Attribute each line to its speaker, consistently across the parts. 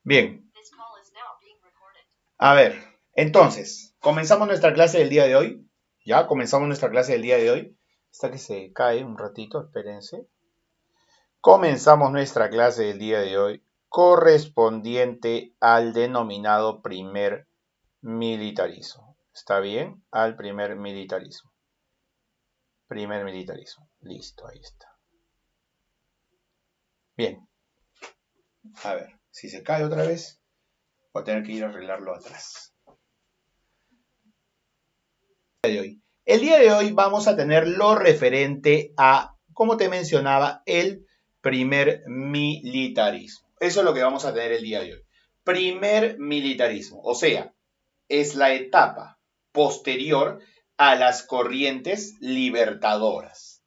Speaker 1: Bien, a ver, entonces, comenzamos nuestra clase del día de hoy. Ya, comenzamos nuestra clase del día de hoy. Hasta que se cae un ratito, espérense. Comenzamos nuestra clase del día de hoy correspondiente al denominado primer militarismo. ¿Está bien? Al primer militarismo. Primer militarismo. Listo, ahí está. Bien. A ver, si se cae otra vez, voy a tener que ir a arreglarlo atrás. El día de hoy vamos a tener lo referente a, como te mencionaba, el primer militarismo. Eso es lo que vamos a tener el día de hoy. Primer militarismo, o sea, es la etapa posterior a las corrientes libertadoras.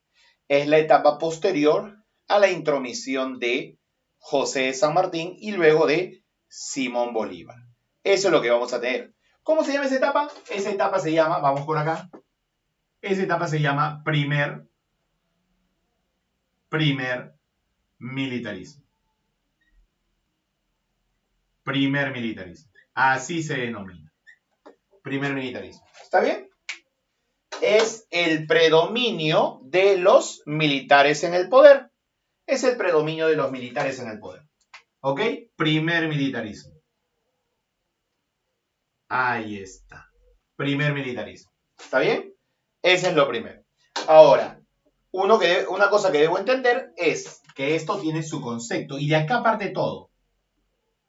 Speaker 1: Es la etapa posterior a la intromisión de José de San Martín y luego de Simón Bolívar. Eso es lo que vamos a tener. ¿Cómo se llama esa etapa? Esa etapa se llama, vamos por acá, esa etapa se llama primer militarismo. Primer militarismo. Así se denomina. Primer militarismo. ¿Está bien? Es el predominio de los militares en el poder. Es el predominio de los militares en el poder. ¿Ok? Primer militarismo. Ahí está. Primer militarismo. ¿Está bien? Ese es lo primero. Ahora, una cosa que debo entender es que esto tiene su concepto y de acá parte todo.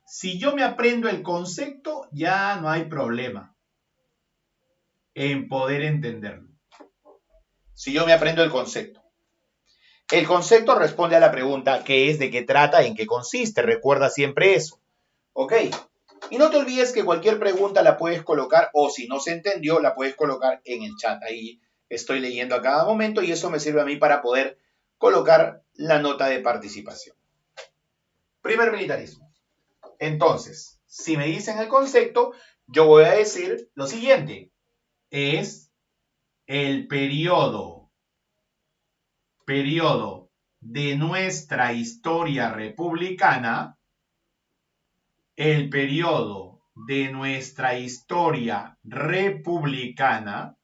Speaker 1: Si yo me aprendo el concepto, ya no hay problema en poder entenderlo. Si yo me aprendo el concepto. El concepto responde a la pregunta ¿qué es, de qué trata, en qué consiste? Recuerda siempre eso. ¿Ok? Y no te olvides que cualquier pregunta la puedes colocar, o si no se entendió, la puedes colocar en el chat. Ahí estoy leyendo a cada momento y eso me sirve a mí para poder colocar la nota de participación. Primer militarismo. Entonces, si me dicen el concepto, yo voy a decir lo siguiente. Es el periodo de nuestra historia republicana, el periodo de nuestra historia republicana,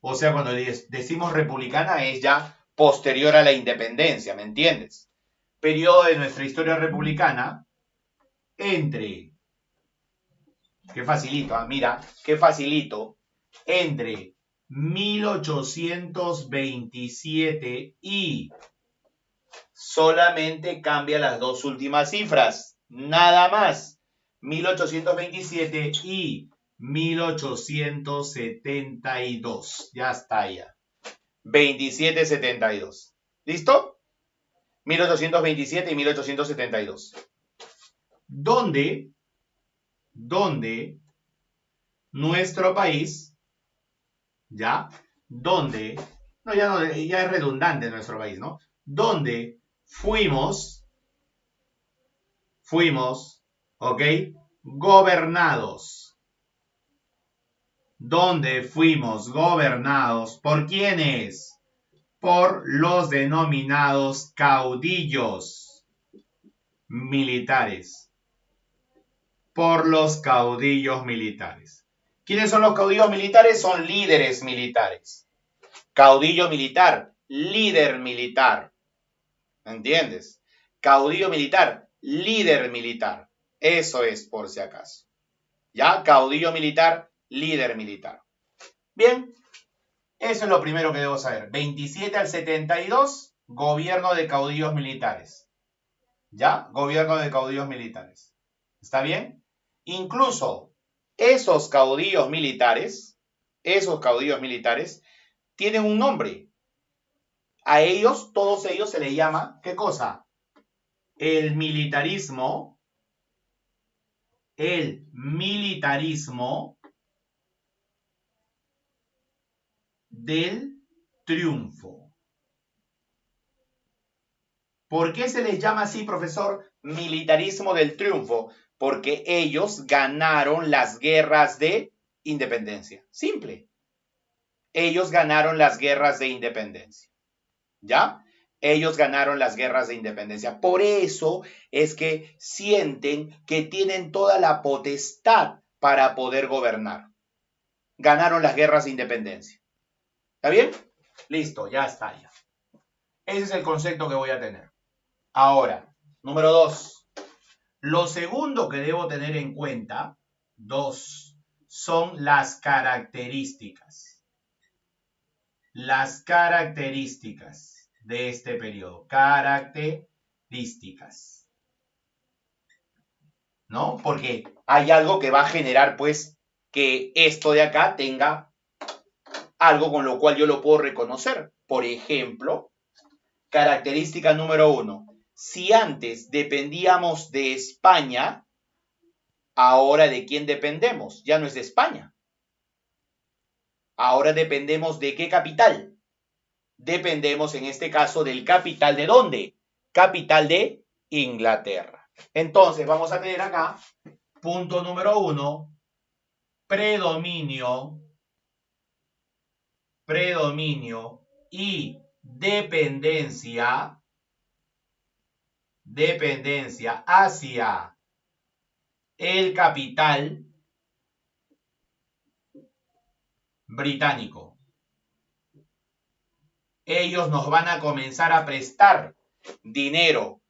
Speaker 1: o sea, cuando decimos republicana es ya posterior a la independencia, ¿me entiendes? Periodo de nuestra historia republicana entre, qué facilito, mira, qué facilito, entre 1827 y solamente cambia las dos últimas cifras, nada más. 1827 y 1872. Ya está ya. 2772. ¿Listo? 1827 y 1872. ¿Dónde nuestro país, ya, donde, no, ya es redundante nuestro país, ¿no? Donde fuimos, ¿ok? Gobernados. Donde fuimos gobernados, ¿por quiénes? Por los denominados caudillos militares. Por los caudillos militares. ¿Quiénes son los caudillos militares? Son líderes militares. Caudillo militar, líder militar. ¿Entiendes? Caudillo militar, líder militar. Eso es por si acaso. ¿Ya? Caudillo militar, líder militar. Bien, eso es lo primero que debo saber. 27 al 72, gobierno de caudillos militares. ¿Ya? Gobierno de caudillos militares. ¿Está bien? Incluso esos caudillos militares, tienen un nombre. A ellos, todos ellos se les llama, ¿qué cosa? El militarismo del triunfo. ¿Por qué se les llama así, profesor? Militarismo del triunfo. Porque ellos ganaron las guerras de independencia. Simple. Ellos ganaron las guerras de independencia. ¿Ya? Ellos ganaron las guerras de independencia. Por eso es que sienten que tienen toda la potestad para poder gobernar. Ganaron las guerras de independencia. ¿Está bien? Listo, ya está. Ya. Ese es el concepto que voy a tener. Ahora, número 2. Lo segundo que debo tener en cuenta, 2, son las características. Las características de este periodo. Características. ¿No? Porque hay algo que va a generar, pues, que esto de acá tenga algo con lo cual yo lo puedo reconocer. Por ejemplo, característica número 1. Si antes dependíamos de España, ahora ¿de quién dependemos? Ya no es de España. Ahora dependemos ¿de qué capital? Dependemos en este caso del capital ¿de dónde? Capital de Inglaterra. Entonces vamos a tener acá, punto número 1, predominio y dependencia hacia el capital británico. Ellos nos van a comenzar a prestar dinero,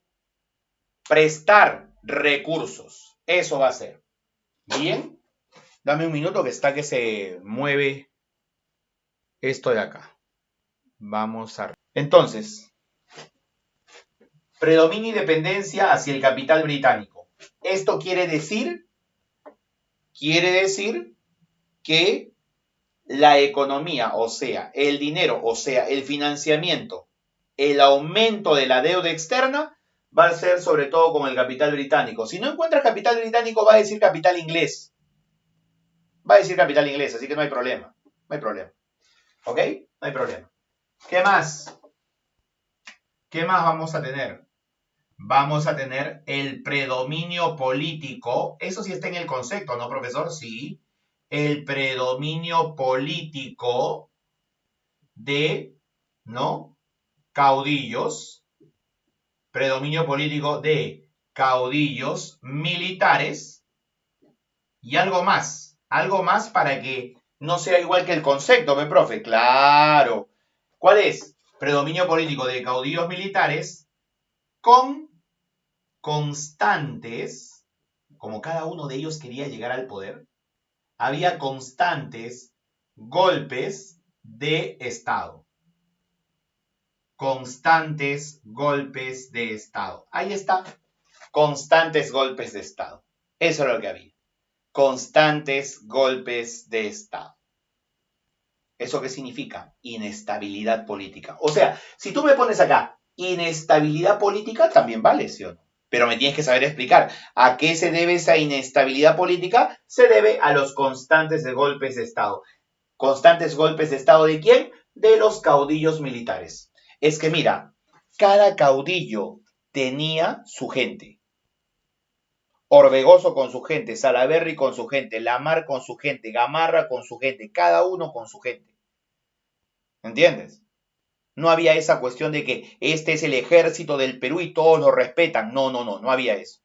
Speaker 1: prestar recursos. Eso va a ser. Bien, dame un minuto que está que se mueve esto de acá. Vamos a... Entonces, predominio y dependencia hacia el capital británico. Esto quiere decir que la economía, o sea, el dinero, o sea, el financiamiento, el aumento de la deuda externa va a ser sobre todo con el capital británico. Si no encuentras capital británico, va a decir capital inglés. Va a decir capital inglés, así que no hay problema. No hay problema. ¿Ok? No hay problema. ¿Qué más? ¿Qué más vamos a tener? Vamos a tener el predominio político. Eso sí está en el concepto, ¿no, profesor? Sí. El predominio político de, ¿no? Caudillos. Predominio político de caudillos militares. Y algo más para que no sea igual que el concepto, ¿ve, profe? Claro. ¿Cuál es? Predominio político de caudillos militares con constantes, como cada uno de ellos quería llegar al poder, había constantes golpes de Estado. Constantes golpes de Estado. Ahí está. Constantes golpes de Estado. Eso era lo que había. Constantes golpes de Estado. ¿Eso qué significa? Inestabilidad política. O sea, si tú me pones acá inestabilidad política, también vale, ¿sí o no? Pero me tienes que saber explicar a qué se debe esa inestabilidad política. Se debe a los constantes de golpes de Estado. ¿Constantes golpes de Estado de quién? De los caudillos militares. Es que mira, cada caudillo tenía su gente. Orbegoso con su gente, Salaverry con su gente, Lamar con su gente, Gamarra con su gente, cada uno con su gente. ¿Entiendes? No había esa cuestión de que este es el ejército del Perú y todos lo respetan. No había eso.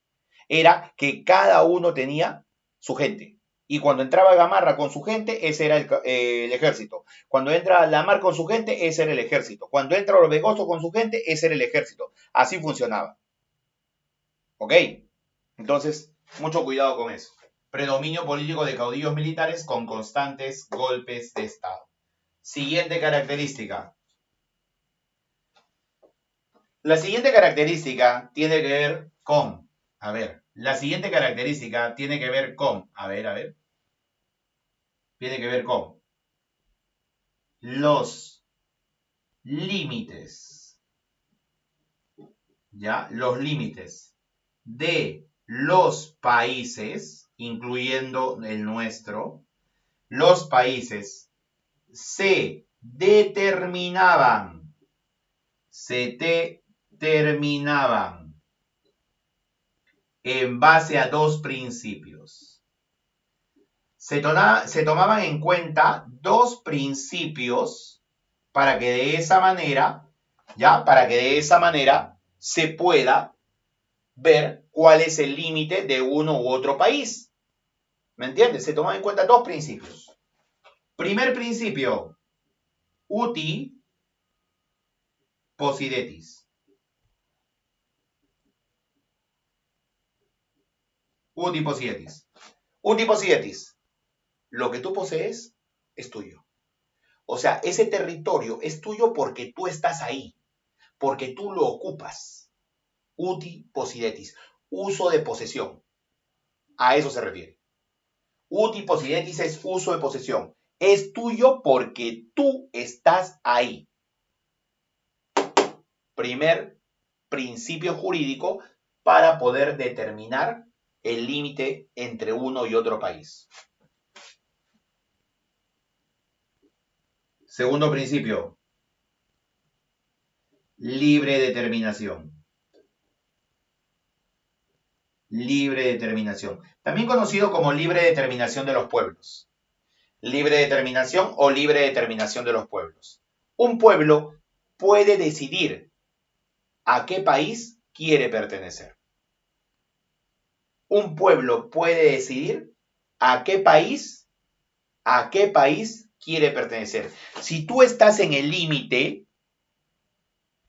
Speaker 1: Era que cada uno tenía su gente. Y cuando entraba Gamarra con su gente, ese era el ejército. Cuando entra Lamar con su gente, ese era el ejército. Cuando entra Orbegoso con su gente, ese era el ejército. Así funcionaba. ¿Ok? Entonces, mucho cuidado con eso. Predominio político de caudillos militares con constantes golpes de Estado. Siguiente característica. La siguiente característica tiene que ver con, tiene que ver con los límites, ¿ya? Los límites de los países, incluyendo el nuestro, los países se determinaban en base a dos principios. Se tomaban en cuenta dos principios para que de esa manera ¿ya? Para que de esa manera se pueda ver cuál es el límite de uno u otro país. ¿Me entiendes? Se toman en cuenta dos principios. Primer principio, uti possidetis. Uti possidetis. Uti possidetis. Lo que tú posees es tuyo. O sea, ese territorio es tuyo porque tú estás ahí, porque tú lo ocupas. Uti possidetis. Uso de posesión. A eso se refiere. Uti possidetis es uso de posesión. Es tuyo porque tú estás ahí. Primer principio jurídico para poder determinar el límite entre uno y otro país. Segundo principio, libre determinación. Libre determinación. También conocido como libre determinación de los pueblos. Libre determinación o libre determinación de los pueblos. Un pueblo puede decidir a qué país quiere pertenecer. Un pueblo puede decidir a qué país quiere pertenecer. Si tú estás en el límite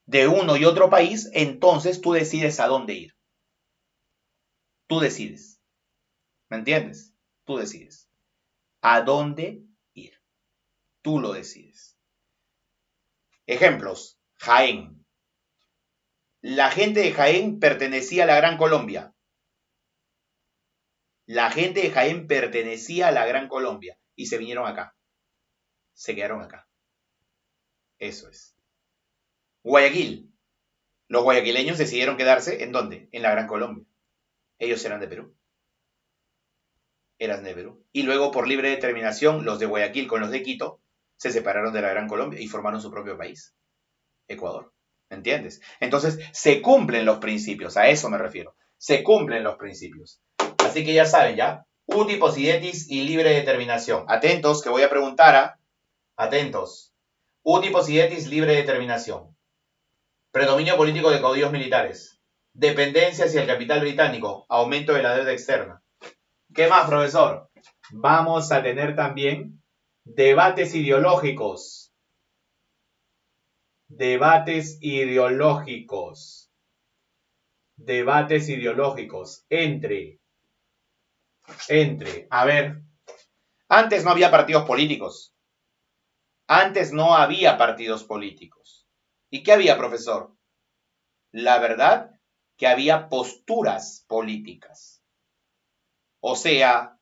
Speaker 1: de uno y otro país, entonces tú decides a dónde ir. Tú decides. ¿Me entiendes? Tú decides. ¿A dónde ir? Tú lo decides. Ejemplos. Jaén. La gente de Jaén pertenecía a la Gran Colombia. La gente de Jaén pertenecía a la Gran Colombia y se vinieron acá. Se quedaron acá. Eso es. Guayaquil. Los guayaquileños decidieron quedarse ¿en dónde? En la Gran Colombia. Ellos eran de Perú. Eran de Perú. Y luego, por libre determinación, los de Guayaquil con los de Quito se separaron de la Gran Colombia y formaron su propio país, Ecuador. ¿Me entiendes? Entonces, se cumplen los principios, a eso me refiero. Se cumplen los principios. Así que ya saben, ¿ya? Uti possidetis y libre determinación. Atentos, que voy a preguntar Atentos. Uti possidetis, libre determinación. Predominio político de caudillos militares. Dependencia hacia el capital británico. Aumento de la deuda externa. ¿Qué más, profesor? Vamos a tener también debates ideológicos. Debates ideológicos. Debates ideológicos entre, a ver, antes no había partidos políticos. Antes no había partidos políticos. ¿Y qué había, profesor? La verdad, que había posturas políticas. O sea,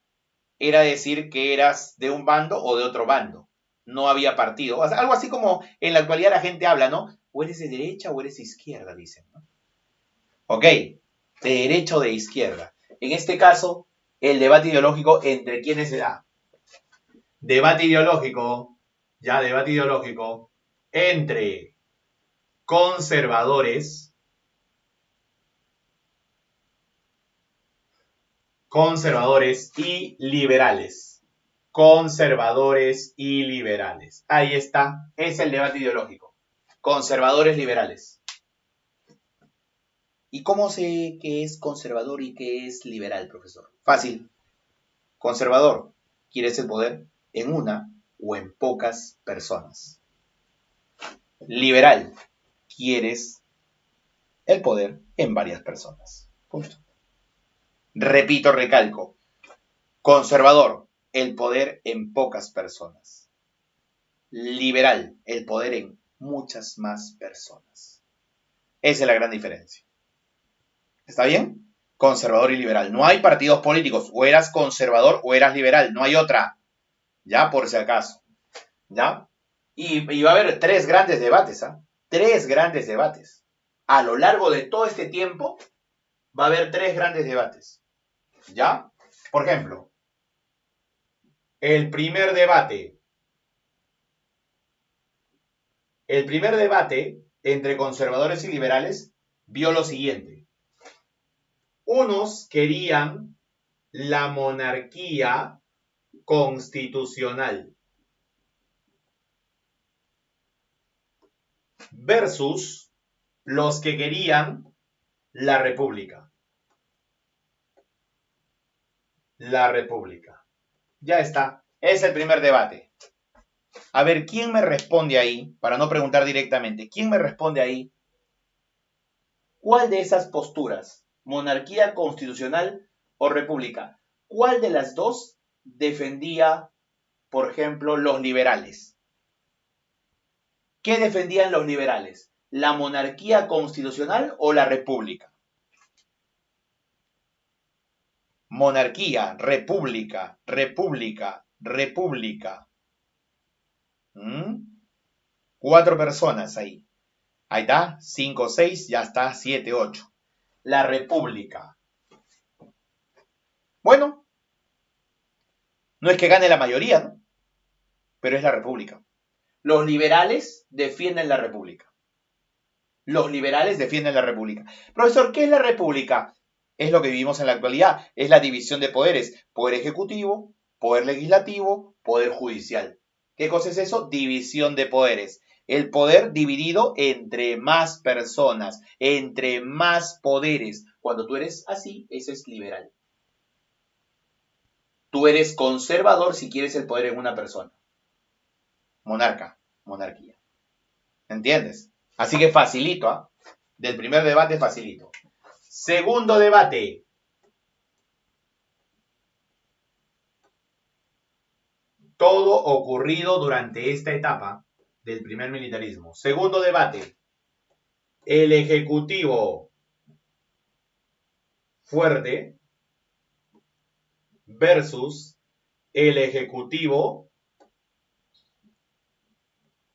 Speaker 1: era decir que eras de un bando o de otro bando. No había partido. O sea, algo así como en la actualidad la gente habla, ¿no? O eres de derecha o eres de izquierda, dicen, ¿no? Ok, de derecha o de izquierda. En este caso, el debate ideológico entre quiénes se da. Debate ideológico, debate ideológico, entre conservadores y liberales. Conservadores y liberales. Ahí está, es el debate ideológico. Conservadores liberales. ¿Y cómo sé qué es conservador y qué es liberal, profesor? Fácil. Conservador, quieres el poder en una o en pocas personas. Liberal, quieres el poder en varias personas. Punto. Repito, recalco. Conservador, el poder en pocas personas. Liberal, el poder en muchas más personas. Esa es la gran diferencia. ¿Está bien? Conservador y liberal. No hay partidos políticos. O eras conservador o eras liberal. No hay otra. Ya, por si acaso. ¿Ya? Y va a haber tres grandes debates. ¿eh? Tres grandes debates. A lo largo de todo este tiempo va a haber tres grandes debates. ¿Ya? Por ejemplo, el primer debate entre conservadores y liberales vio lo siguiente. Unos querían la monarquía constitucional. versus los que querían la república. La república. Ya está. Es el primer debate. A ver, ¿quién me responde ahí? Para no preguntar directamente, ¿quién me responde ahí? ¿Cuál de esas posturas, monarquía constitucional o república, cuál de las dos defendía, por ejemplo, los liberales? ¿Qué defendían los liberales? ¿La monarquía constitucional o la república? Monarquía, república, república, república. 4 personas ahí. Ahí está, 5, 6, ya está, 7, 8. La república. Bueno, no es que gane la mayoría, ¿no? Pero es la república. Los liberales defienden la república. Los liberales defienden la república. Profesor, ¿qué es la república? Es lo que vivimos en la actualidad. Es la división de poderes. Poder ejecutivo, poder legislativo, poder judicial. ¿Qué cosa es eso? División de poderes. El poder dividido entre más personas, entre más poderes. Cuando tú eres así, eso es liberal. Tú eres conservador si quieres el poder en una persona. Monarca, monarquía. ¿Entiendes? Así que facilito, ¿eh? Del primer debate facilito. Segundo debate. Todo ocurrido durante esta etapa del primer militarismo. Segundo debate. El ejecutivo fuerte versus el ejecutivo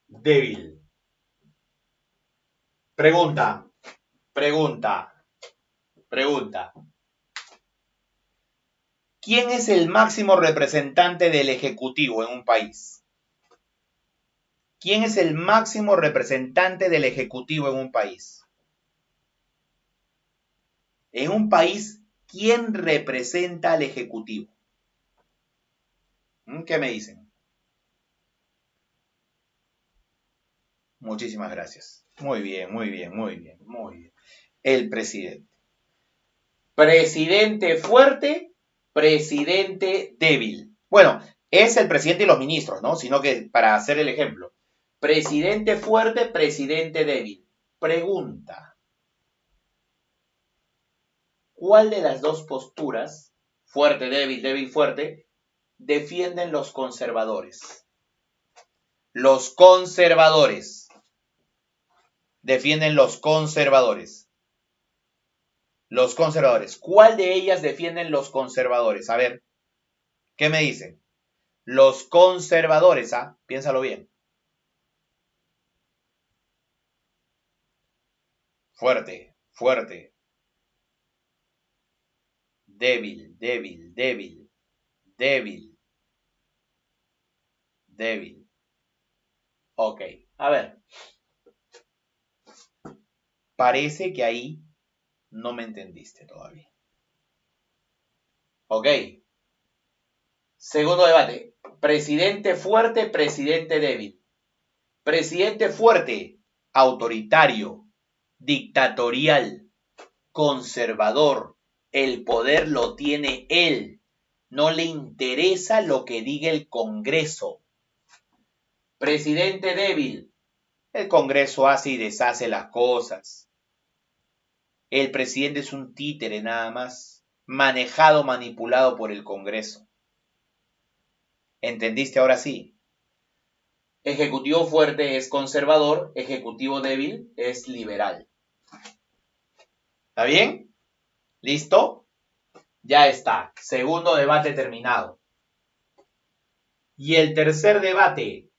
Speaker 1: débil. Pregunta. ¿Quién es el máximo representante del ejecutivo en un país? ¿Quién es el máximo representante del ejecutivo en un país? En un país, ¿quién representa al ejecutivo? ¿Qué me dicen? Muchísimas gracias. Muy bien. El presidente. Presidente fuerte, presidente débil. Bueno, es el presidente y los ministros, ¿no? Sino que para hacer el ejemplo. Presidente fuerte, presidente débil. Pregunta. ¿Cuál de las dos posturas, fuerte, débil, débil, fuerte, defienden los conservadores? Los conservadores. Defienden los conservadores. Los conservadores. ¿Cuál de ellas defienden los conservadores? A ver, ¿qué me dicen? Los conservadores, ¿ah? Piénsalo bien. Fuerte, fuerte. Débil, débil, débil, débil, débil. Ok, a ver. Parece que ahí no me entendiste todavía. Ok. Segundo debate. Presidente fuerte, presidente débil. Presidente fuerte, autoritario, dictatorial, conservador. El poder lo tiene él. No le interesa lo que diga el Congreso. Presidente débil. El Congreso hace y deshace las cosas. El presidente es un títere nada más, manejado, manipulado por el Congreso. ¿Entendiste ahora sí? Ejecutivo fuerte es conservador, ejecutivo débil es liberal. ¿Está bien? ¿Listo? Ya está. Segundo debate terminado. Y el tercer debate.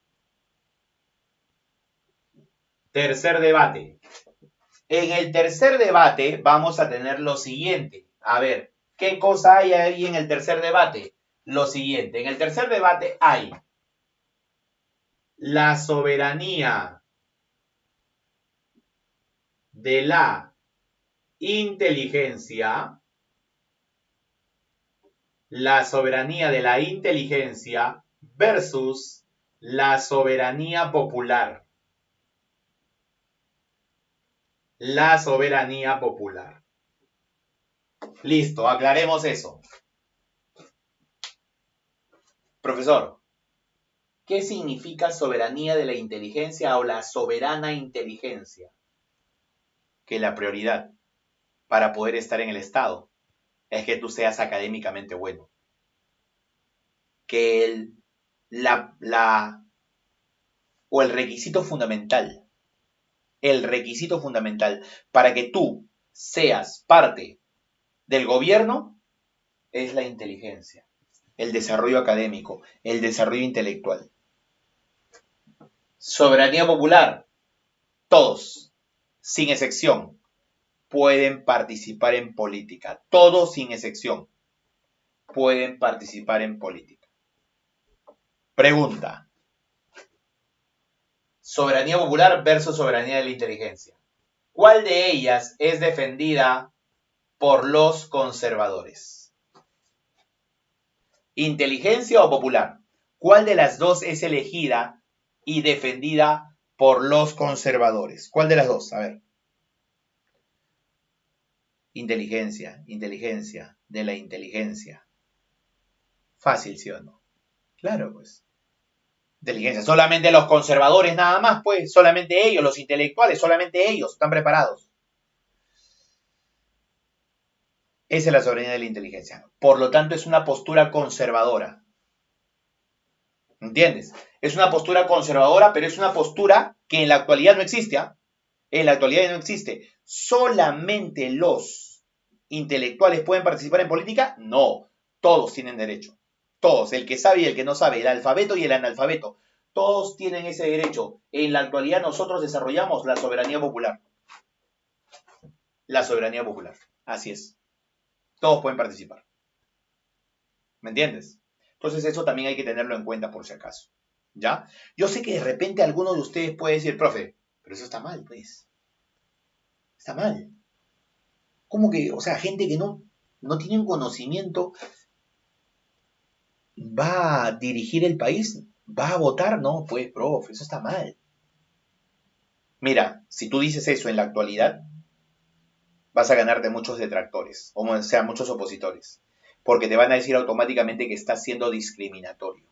Speaker 1: Tercer debate. En el tercer debate vamos a tener lo siguiente. A ver, ¿qué cosa hay ahí en el tercer debate? Lo siguiente. En el tercer debate hay la soberanía de la inteligencia, versus la soberanía popular. La soberanía popular. Listo, aclaremos eso. Profesor, ¿qué significa soberanía de la inteligencia o la soberana inteligencia? Que la prioridad para poder estar en el Estado es que tú seas académicamente bueno. Que el requisito fundamental para que tú seas parte del gobierno es la inteligencia, el desarrollo académico, el desarrollo intelectual. Soberanía popular. Todos, sin excepción, pueden participar en política. Todos, sin excepción, pueden participar en política. Pregunta. Soberanía popular versus soberanía de la inteligencia. ¿Cuál de ellas es defendida por los conservadores? ¿Inteligencia o popular? ¿Cuál de las dos es elegida y defendida por los conservadores? ¿Cuál de las dos? A ver. Inteligencia, de la inteligencia. Fácil, ¿sí o no? Claro, pues. Inteligencia. Solamente los conservadores nada más, pues. Solamente ellos, los intelectuales, solamente ellos están preparados. Esa es la soberanía de la inteligencia. Por lo tanto, es una postura conservadora. ¿Entiendes? Es una postura conservadora, pero es una postura que en la actualidad no existe. ¿eh? En la actualidad no existe. ¿Solamente los intelectuales pueden participar en política? No. Todos tienen derecho. Todos. El que sabe y el que no sabe. El alfabeto y el analfabeto. Todos tienen ese derecho. En la actualidad nosotros desarrollamos la soberanía popular. La soberanía popular. Así es. Todos pueden participar. ¿Me entiendes? Entonces eso también hay que tenerlo en cuenta por si acaso. ¿Ya? Yo sé que de repente alguno de ustedes puede decir, profe, pero eso está mal, pues. Está mal. ¿Cómo que, o sea, gente que no tiene un conocimiento va a dirigir el país? ¿Va a votar? No, pues, profe, eso está mal. Mira, si tú dices eso en la actualidad, vas a ganarte muchos detractores, o sea, muchos opositores, porque te van a decir automáticamente que estás siendo discriminatorio.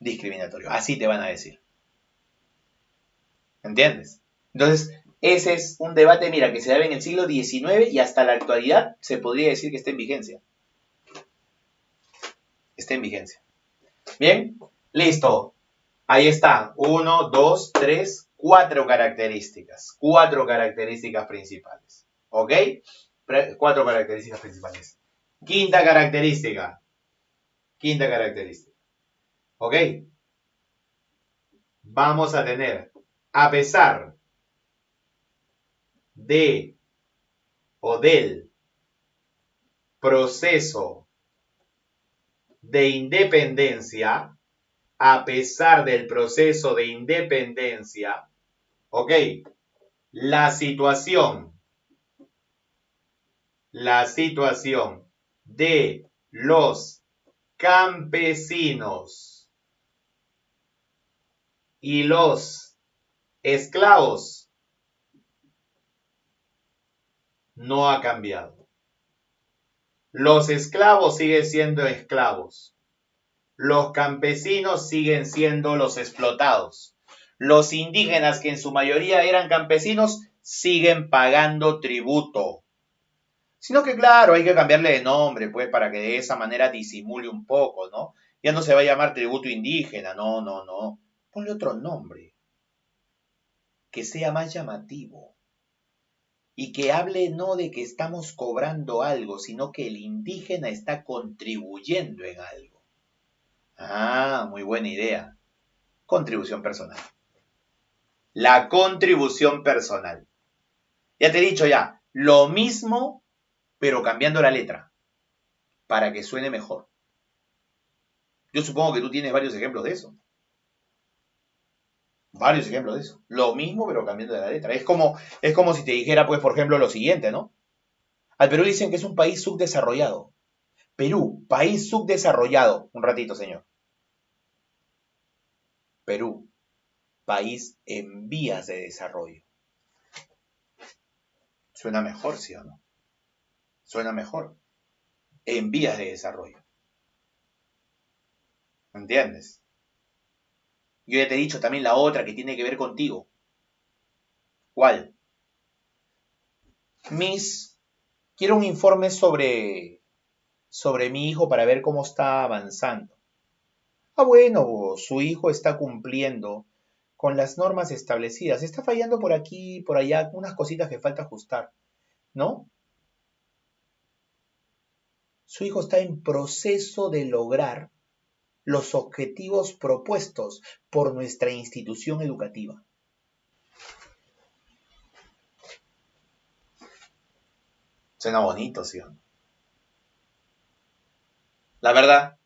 Speaker 1: Discriminatorio, así te van a decir. ¿Entiendes? Entonces, ese es un debate, mira, que se da en el siglo XIX y hasta la actualidad se podría decir que está en vigencia. Está en vigencia. Bien, listo. Ahí está. 1, 2, 3, 4 características. 4 características principales. ¿Ok? 4 características principales. Quinta característica. ¿Ok? Vamos a tener, a pesar de o del proceso de independencia, a pesar del proceso de independencia, ¿ok? La situación de los campesinos y los esclavos no ha cambiado. Los esclavos siguen siendo esclavos. Los campesinos siguen siendo los explotados. Los indígenas, que en su mayoría eran campesinos, siguen pagando tributo. Sino que, claro, hay que cambiarle de nombre, pues, para que de esa manera disimule un poco, ¿no? Ya no se va a llamar tributo indígena, no. Ponle otro nombre, que sea más llamativo. Y que hable no de que estamos cobrando algo, sino que el indígena está contribuyendo en algo. Ah, muy buena idea. Contribución personal. La contribución personal. Ya te he dicho ya, lo mismo, pero cambiando la letra, para que suene mejor. Yo supongo que tú tienes varios ejemplos de eso. Varios ejemplos de eso. Lo mismo, pero cambiando de la letra. Es como si te dijera, pues, por ejemplo, lo siguiente, ¿no? Al Perú dicen que es un país subdesarrollado. Perú, país subdesarrollado. Un ratito, señor. Perú, país en vías de desarrollo. Suena mejor, ¿sí o no? Suena mejor. En vías de desarrollo. ¿Entiendes? Yo ya te he dicho también la otra que tiene que ver contigo. ¿Cuál? Quiero un informe sobre mi hijo para ver cómo está avanzando. Ah, bueno, su hijo está cumpliendo con las normas establecidas. Está fallando por aquí, por allá, unas cositas que falta ajustar, ¿no? Su hijo está en proceso de lograr los objetivos propuestos por nuestra institución educativa. Suena bonito, ¿sí? La verdad,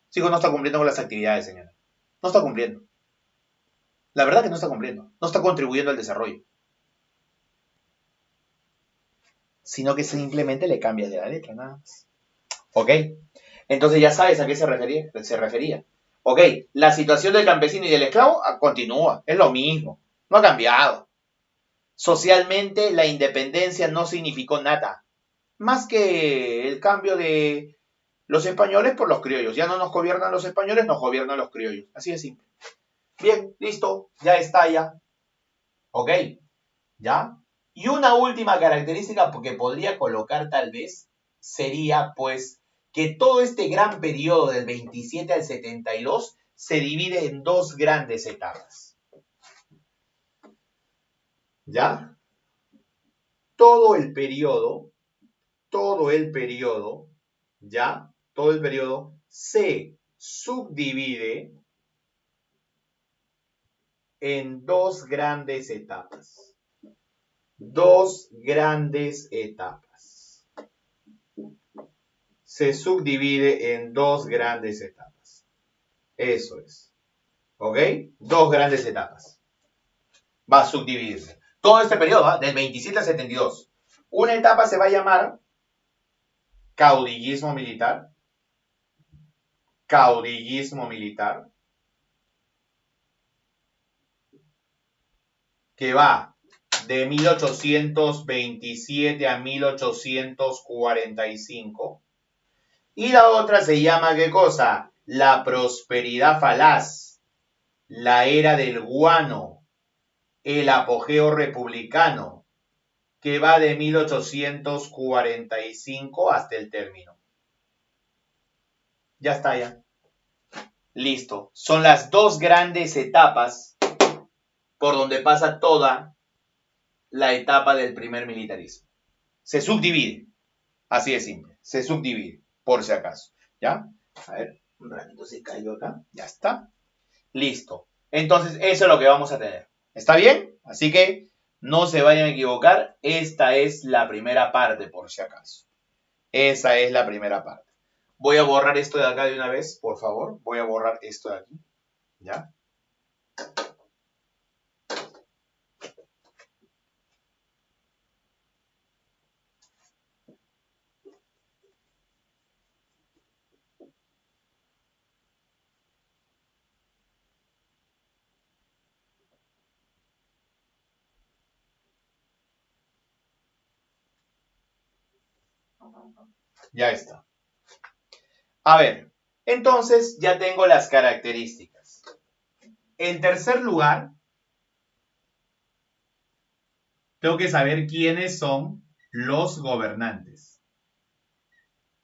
Speaker 1: su hijo no está cumpliendo con las actividades, señora. No está cumpliendo. La verdad que no está cumpliendo. No está contribuyendo al desarrollo. Sino que simplemente le cambias de la letra, nada más. ¿Ok? Entonces ya sabes a qué se refería. Ok, la situación del campesino y del esclavo continúa, es lo mismo, no ha cambiado. Socialmente la independencia no significó nada, más que el cambio de los españoles por los criollos. Ya no nos gobiernan los españoles, nos gobiernan los criollos. Así de simple. Bien, listo, ya está ya. Ok, ¿ya? Y una última característica que podría colocar tal vez sería pues que todo este gran periodo del 27 al 72 se divide en dos grandes etapas. ¿Ya? Todo el periodo, ¿ya? Todo el periodo se subdivide en dos grandes etapas. Dos grandes etapas. Se subdivide en dos grandes etapas. Eso es. ¿Ok? Dos grandes etapas. Va a subdividirse. Todo este periodo, del 27 al 72. Una etapa se va a llamar caudillismo militar. Caudillismo militar. Que va de 1827 a 1845. Y la otra se llama, ¿qué cosa? La prosperidad falaz, la era del guano, el apogeo republicano, que va de 1845 hasta el término. Ya está, ya. Listo. Son las dos grandes etapas por donde pasa toda la etapa del primer militarismo. Se subdivide. Así de simple. Se subdivide, por si acaso. ¿Ya? A ver, un ratito se cayó acá. Ya está. Listo. Entonces, eso es lo que vamos a tener. ¿Está bien? Así que no se vayan a equivocar. Esta es la primera parte, por si acaso. Esa es la primera parte. Voy a borrar esto de acá de una vez, por favor. Voy a borrar esto de aquí. ¿Ya? Ya está. A ver, entonces ya tengo las características. En tercer lugar, tengo que saber quiénes son los gobernantes.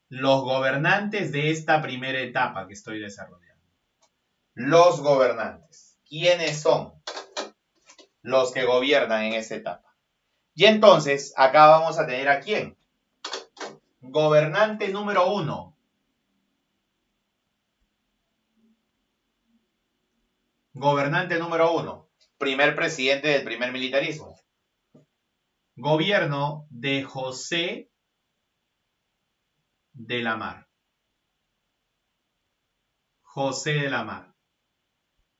Speaker 1: Los gobernantes de esta primera etapa que estoy desarrollando. Los gobernantes. ¿Quiénes son los que gobiernan en esta etapa? Y entonces, acá vamos a tener a quién. Gobernante número 1. Gobernante número 1. Primer presidente del primer militarismo. Gobierno de José de la Mar. José de la Mar.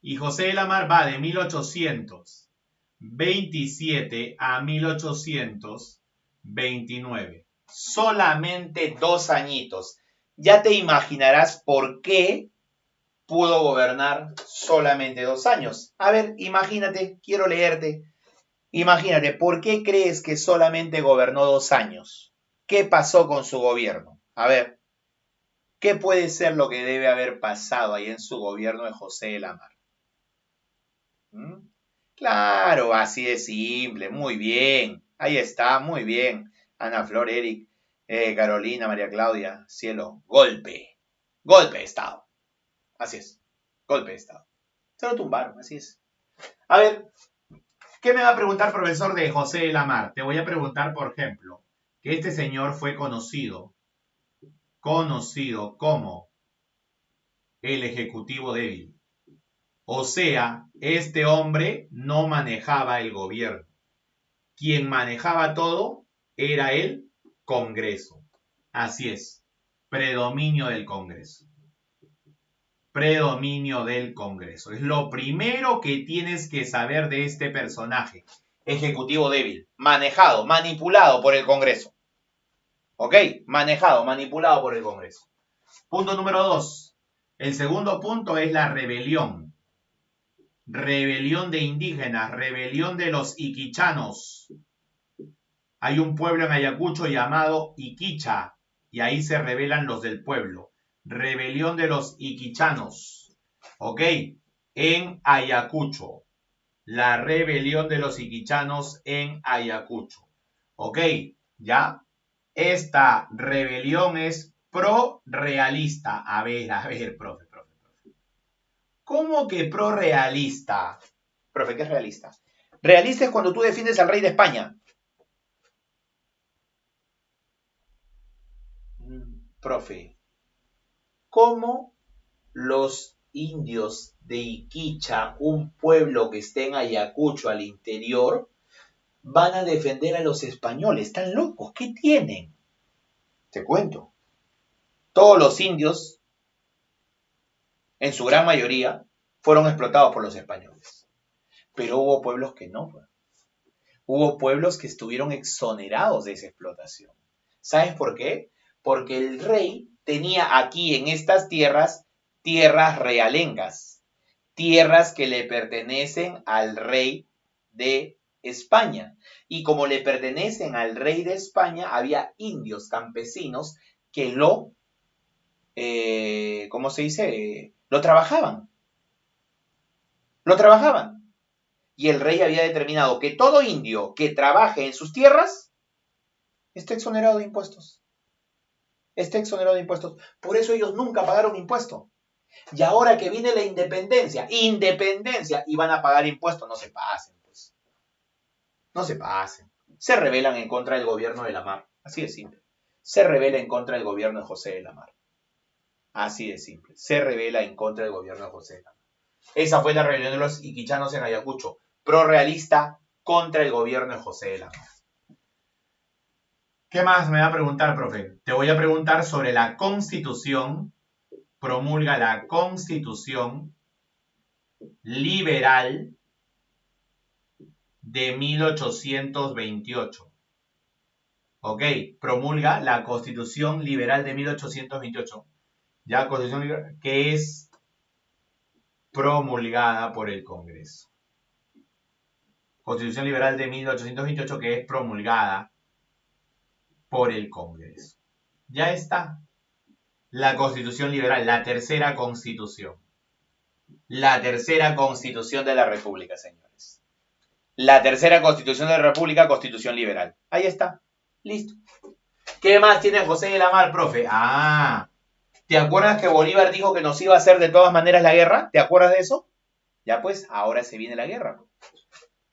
Speaker 1: Y José de la Mar va de 1827 a 1829. Solamente 2 añitos. Ya te imaginarás por qué pudo gobernar solamente 2 años. A ver, imagínate, quiero leerte. Imagínate, ¿por qué crees que solamente gobernó 2 años? ¿Qué pasó con su gobierno? A ver, ¿qué puede ser lo que debe haber pasado ahí en su gobierno de José de la Mar? ¿Mm? Claro, así de simple, muy bien. Ahí está, muy bien. Ana Flor, Eric, Carolina, María Claudia, cielo, golpe. Golpe de Estado. Así es, golpe de Estado. Se lo tumbaron, así es. A ver, ¿qué me va a preguntar, profesor, de José de la Mar? Te voy a preguntar, por ejemplo, que este señor fue conocido como el Ejecutivo débil. O sea, este hombre no manejaba el gobierno. Quien manejaba todo era el Congreso. Así es, predominio del Congreso. Predominio del Congreso. Es lo primero que tienes que saber de este personaje. Ejecutivo débil, manejado, manipulado por el Congreso. ¿Ok? Manejado, manipulado por el Congreso. Punto número 2. El segundo punto es la rebelión. Rebelión de indígenas, rebelión de los iquichanos. Hay un pueblo en Ayacucho llamado Iquicha y ahí se rebelan los del pueblo. Rebelión de los iquichanos. ¿Ok? En Ayacucho. La rebelión de los iquichanos en Ayacucho. ¿Ok? ¿Ya? Esta rebelión es pro-realista. A ver, profe. ¿Cómo que pro-realista? Profe, ¿qué es realista? Realista es cuando tú defiendes al rey de España. Profe, ¿cómo los indios de Iquicha, un pueblo que está en Ayacucho al interior, van a defender a los españoles? ¿Están locos? ¿Qué tienen? Te cuento. Todos los indios, en su gran mayoría, fueron explotados por los españoles. Pero hubo pueblos que no. Hubo pueblos que estuvieron exonerados de esa explotación. ¿Sabes por qué? Porque el rey tenía aquí en estas tierras realengas, tierras que le pertenecen al rey de España. Y como le pertenecen al rey de España, había indios campesinos que ¿cómo se dice? Lo trabajaban. Lo trabajaban. Y el rey había determinado que todo indio que trabaje en sus tierras esté exonerado de impuestos. Esté exonerado de impuestos. Por eso ellos nunca pagaron impuesto. Y ahora que viene la independencia, y van a pagar impuestos, no se pasen, pues. No se pasen. Se rebelan en contra del gobierno de la Mar. Así de simple. Se rebela en contra del gobierno de José de la Mar. Así de simple. Se rebela en contra del gobierno de José de la Mar. Esa fue la rebelión de los iquichanos en Ayacucho. Pro-realista contra el gobierno de José de la Mar. ¿Qué más me va a preguntar, profe? Te voy a preguntar sobre la Constitución. Promulga la Constitución Liberal de 1828. ¿Ok? Promulga la Constitución Liberal de 1828. Ya, Constitución Liberal, que es promulgada por el Congreso. Constitución Liberal de 1828 que es promulgada por el Congreso. Ya está. La Constitución Liberal, la tercera Constitución. La tercera Constitución de la República, señores. La tercera Constitución de la República, Constitución Liberal. Ahí está. Listo. ¿Qué más tiene José de la Mar, profe? ¿Te acuerdas que Bolívar dijo que nos iba a hacer de todas maneras la guerra? ¿Te acuerdas de eso? Ya pues, ahora se viene la guerra.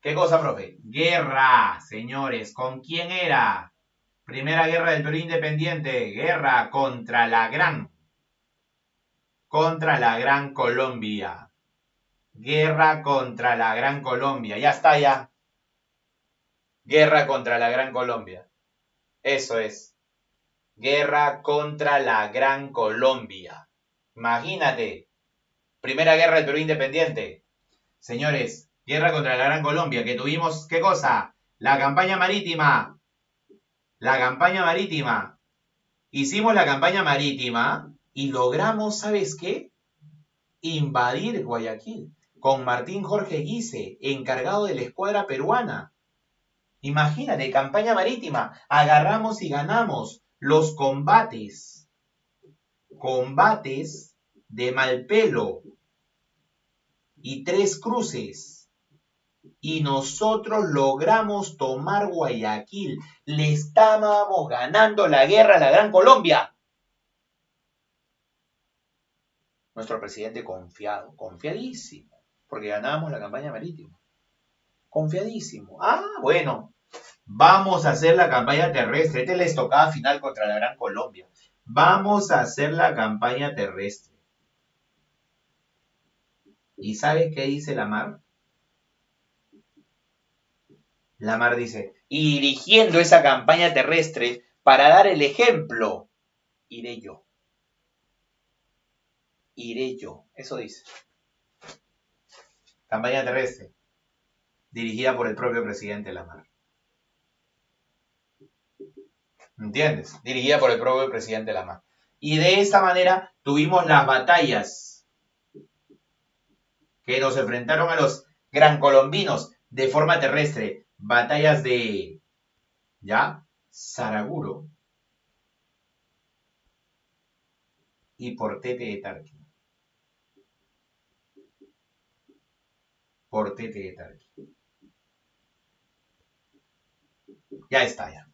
Speaker 1: ¿Qué cosa, profe? Guerra, señores. ¿Con quién era? Primera guerra del Perú independiente. Guerra contra la Gran Colombia. Guerra contra la Gran Colombia. Ya está, ya. Guerra contra la Gran Colombia. Eso es. Guerra contra la Gran Colombia. Imagínate. Primera guerra del Perú independiente. Señores, guerra contra la Gran Colombia. Que tuvimos, ¿qué cosa? La campaña marítima. La campaña marítima. Hicimos la campaña marítima y logramos, ¿sabes qué? Invadir Guayaquil con Martín Jorge Guise, encargado de la escuadra peruana. Imagínate, campaña marítima. Agarramos y ganamos los combates. Combates de Malpelo y Tres Cruces. Y nosotros logramos tomar Guayaquil. Le estábamos ganando la guerra a la Gran Colombia. Nuestro presidente confiado, confiadísimo, porque ganábamos la campaña marítima. Confiadísimo. Ah, bueno, vamos a hacer la campaña terrestre. Este les tocaba final contra la Gran Colombia. Vamos a hacer la campaña terrestre. ¿Y sabes qué dice la Mar? La Mar dice, y dirigiendo esa campaña terrestre para dar el ejemplo, iré yo. Iré yo. Eso dice. Campaña terrestre, dirigida por el propio presidente La Mar. ¿Entiendes? Dirigida por el propio presidente La Mar. Y de esta manera tuvimos las batallas que nos enfrentaron a los gran colombinos de forma terrestre. Batallas de, ¿ya? Saraguro y Portete de Tarqui. Portete de Tarqui. Ya está, ya.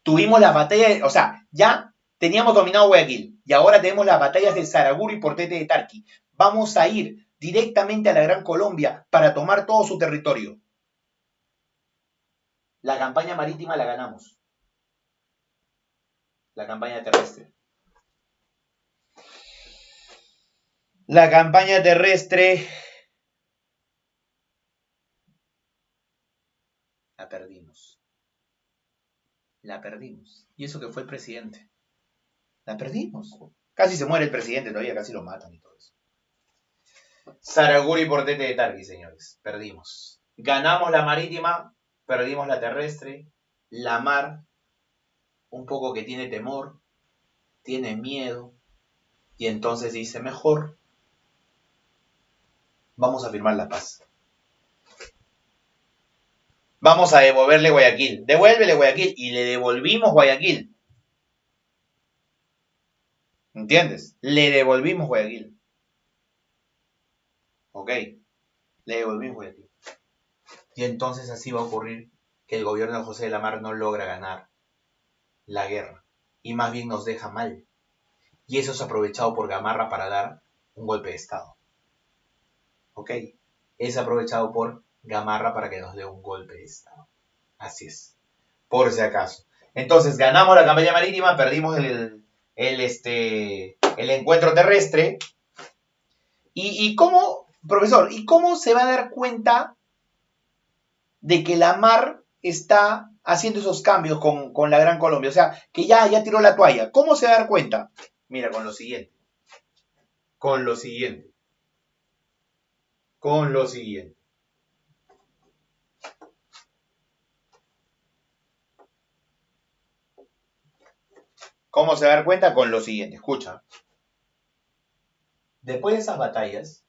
Speaker 1: Tuvimos las batallas, o sea, ya teníamos dominado Guayaquil y ahora tenemos las batallas de Saraguro y Portete de Tarqui. Vamos a ir directamente a la Gran Colombia para tomar todo su territorio. La campaña marítima la ganamos. La campaña terrestre. La campaña terrestre la perdimos. La perdimos. Y eso que fue el presidente. La perdimos. Casi se muere el presidente todavía, casi lo matan y todo eso. Saraguro y Portete de Tarqui, señores. Perdimos. Ganamos la marítima, perdimos la terrestre. La Mar, un poco que tiene temor, tiene miedo. Y entonces dice, mejor vamos a firmar la paz. Vamos a devolverle Guayaquil. Devuélvele Guayaquil. Y le devolvimos Guayaquil. ¿Entiendes? Le devolvimos Guayaquil. ¿Ok? Le devolvimos Guayaquil. Y entonces así va a ocurrir que el gobierno de José de la Mar no logra ganar la guerra. Y más bien nos deja mal. Y eso es aprovechado por Gamarra para dar un golpe de Estado. ¿Ok? Es aprovechado por Gamarra para que nos dé un golpe de Estado. Así es. Por si acaso. Entonces, ganamos la campaña marítima, perdimos el encuentro terrestre. ¿Y cómo, profesor, y cómo se va a dar cuenta de que la Mar está haciendo esos cambios con la Gran Colombia? O sea, que ya tiró la toalla. ¿Cómo se va a dar cuenta? Mira, con lo siguiente. Con lo siguiente. Con lo siguiente. ¿Cómo se va a dar cuenta? Con lo siguiente. Escucha. Después de esas batallas,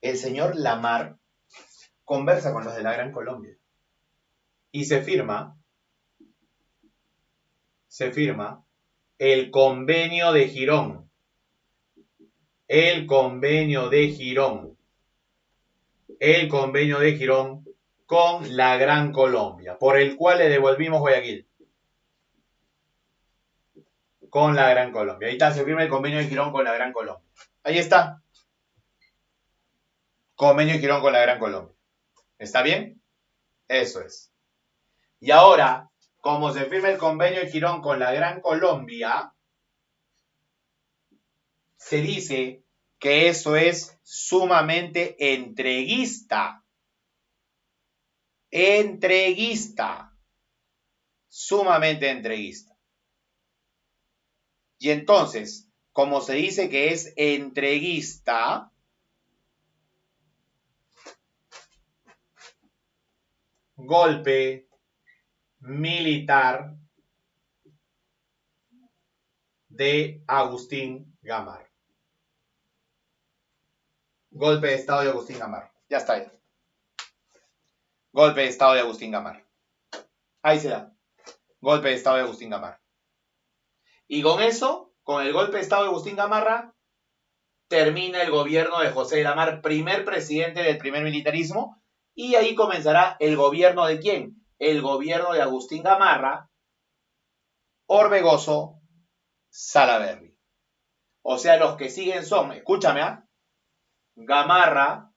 Speaker 1: el señor La Mar conversa con los de la Gran Colombia. Y se firma el convenio de Girón. El convenio de Girón. El convenio de Girón con la Gran Colombia, por el cual le devolvimos Guayaquil. Con la Gran Colombia. Ahí está, se firma el convenio de Girón con la Gran Colombia. Ahí está. Convenio de Girón con la Gran Colombia. ¿Está bien? Eso es. Y ahora, como se firma el convenio de Girón con la Gran Colombia, se dice que eso es sumamente entreguista. Entreguista. Sumamente entreguista. Y entonces, como se dice que es entreguista, golpe militar de Agustín Gamarra. Golpe de Estado de Agustín Gamarra. Ya está ahí. Golpe de estado de Agustín Gamarra. Ahí se da. Golpe de estado de Agustín Gamarra. Y con eso, con el golpe de estado de Agustín Gamarra, termina el gobierno de José de la Mar, primer presidente del primer militarismo, y ahí comenzará el gobierno de ¿quién? El gobierno de Agustín Gamarra, Orbegoso, Salaverry. O sea, los que siguen son, escúchame, Gamarra,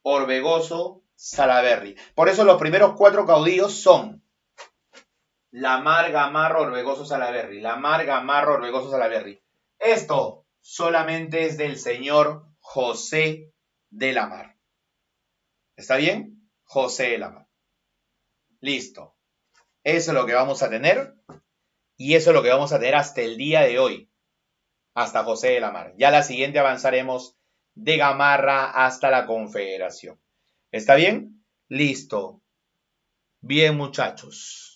Speaker 1: Orbegoso, Salaverry. Por eso los primeros 4 caudillos son Lamar, Gamarra, Orbegoso, Salaverry. Lamar, Gamarra, Orbegoso, Salaverry. Esto solamente es del señor José de la Mar. ¿Está bien? José de la Mar. Listo. Eso es lo que vamos a tener. Y eso es lo que vamos a tener hasta el día de hoy. Hasta José de la Mar. Ya la siguiente avanzaremos de Gamarra hasta la Confederación. ¿Está bien? Listo. Bien, muchachos.